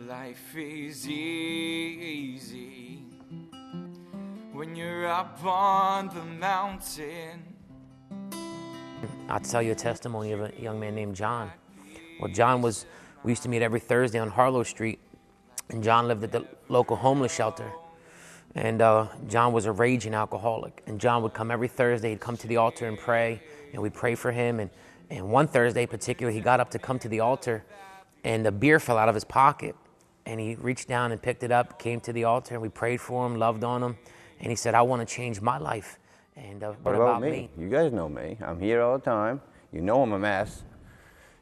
Life is easy when you're up on the mountain. I'll tell you a testimony of a young man named John. Well, we used to meet every Thursday on Harlow Street, and John lived at the local homeless shelter. And John was a raging alcoholic, and John would come every Thursday. He'd come to the altar and pray, and we'd pray for him. And one Thursday in particular, he got up to come to the altar, and the beer fell out of his pocket. And he reached down and picked it up, came to the altar, and we prayed for him, loved on him. And he said, I want to change my life. And what about me? You guys know me. I'm here all the time. You know I'm a mess.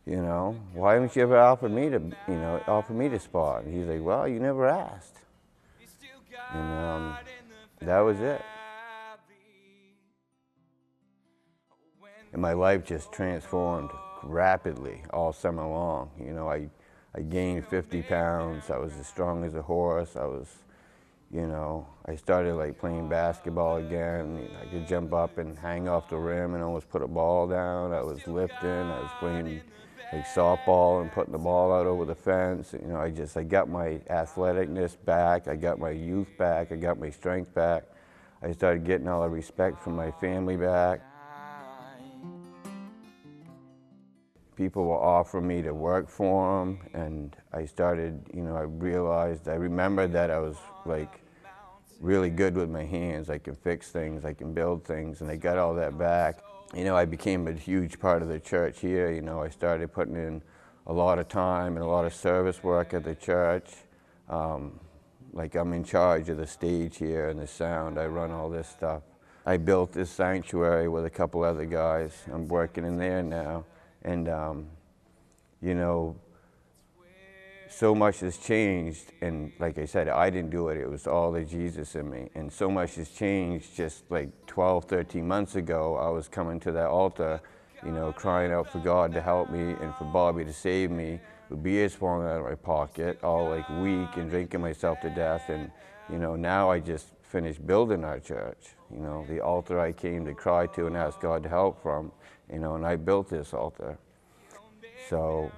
You know, why haven't you ever offered me to spot? And he's like, well, you never asked. And that was it. And my life just transformed rapidly all summer long. You know, I gained 50 pounds. I was as strong as a horse. I started like playing basketball again. I could jump up and hang off the rim and almost put a ball down. I was lifting. I was playing like softball and putting the ball out over the fence. You know, I got my athleticness back. I got my youth back. I got my strength back. I started getting all the respect from my family back. People were offering me to work for them, and I started, I remembered that I was like really good with my hands. I can fix things, I can build things, and I got all that back. I became a huge part of the church here. I started putting in a lot of time and a lot of service work at the church. Like I'm in charge of the stage here and the sound. I run all this stuff. I built this sanctuary with a couple other guys. I'm working in there now. And, so much has changed, and like I said, I didn't do it, it was all the Jesus in me. And so much has changed. Just like 12, 13 months ago, I was coming to that altar, crying out for God to help me and for Bobby to save me, with beers falling out of my pocket, all like weak and drinking myself to death. And, now I just finished building our church. The altar I came to cry to and ask God to help from, and I built this altar. So,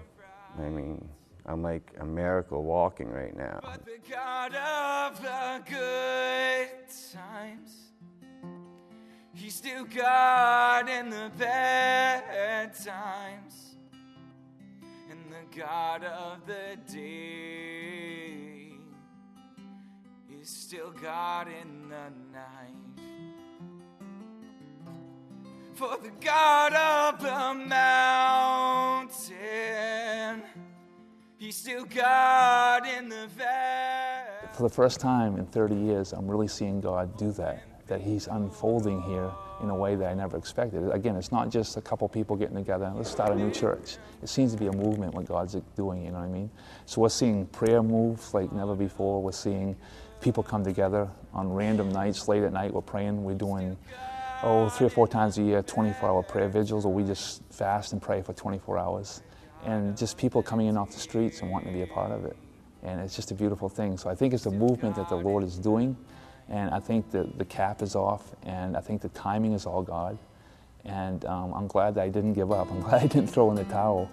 I'm like a miracle walking right now. But the God of the good times, He's still God in the bad times, and the God of the day is still God in the night. For the God of the mountain, He's still God in the valley. For the first time in 30 years, I'm really seeing God do that He's unfolding here in a way that I never expected. Again, it's not just a couple people getting together, let's start a new church. It seems to be a movement what God's doing, you know what I mean? So we're seeing prayer moves like never before. We're seeing people come together on random nights, late at night, we're praying. We're doing 3 or 4 times a year, 24-hour prayer vigils, where we just fast and pray for 24 hours. And just people coming in off the streets and wanting to be a part of it. And it's just a beautiful thing. So I think it's a movement that the Lord is doing, and I think that the cap is off, and I think the timing is all God. And I'm glad that I didn't give up. I'm glad I didn't throw in the towel.